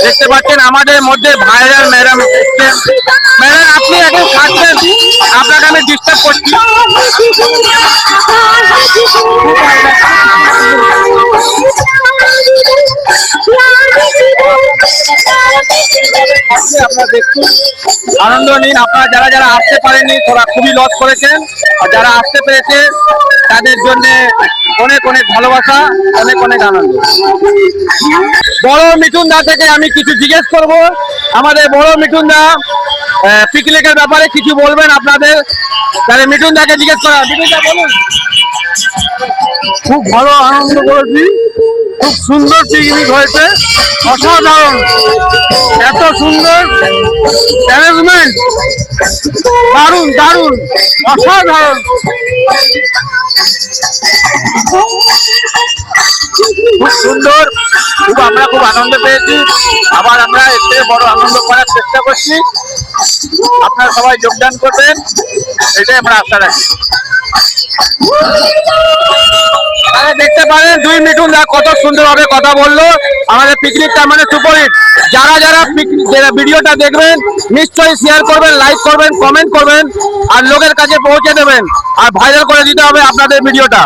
দেখতে পাচ্ছেন আমাদের মধ্যে ভাইরাল ম্যাডাম এসছেন। ম্যাডাম আপনি এখন খাচ্ছেন, আপনাকে আমি ডিস্টার্ব করছি। আপনারা দেখুন, আনন্দ নিন। আপনারা যারা যারা আসতে পারেননি তারা খুবই লস করেছেন, আর যারা আসতে পেরেছে তাদের জন্য অনেক অনেক ভালোবাসা, অনেক অনেক আনন্দ। বড় মিঠুন দা থেকে আমি কিছু জিজ্ঞেস করব। আমাদের বড় মিঠুন দা পিকনিকের ব্যাপারে কিছু বলবেন আপনাদের, তাহলে মিঠুন দাকে জিজ্ঞেস করা। মিঠুন দা বলুন। খুব ভালো আনন্দ করেছি, খুব সুন্দর পিকনিক হয়েছে, অসাধারণ, এত সুন্দর অ্যারেঞ্জমেন্ট, দারুণ দারুণ, অসাধারণ। খুব সুন্দর, আমরা খুব আনন্দ পেয়েছি। আবার আমরা এর থেকে বড় আনন্দ করার চেষ্টা করছি। আপনারা সবাই যোগদান করবেন, এটাই আমরা আশা রাখি। দেখতে পারেন দুই মিঠুন দা কত সুন্দরভাবে কথা বললো। আমাদের পিকনিকটা মানে সুপারহিট। যারা যারা ভিডিওটা দেখবেন নিশ্চয়ই শেয়ার করবেন, লাইক করবেন, কমেন্ট করবেন, আর লোকের কাছে পৌঁছে দেবেন, আর ভাইরাল করে দিতে হবে আপনাদের ভিডিওটা।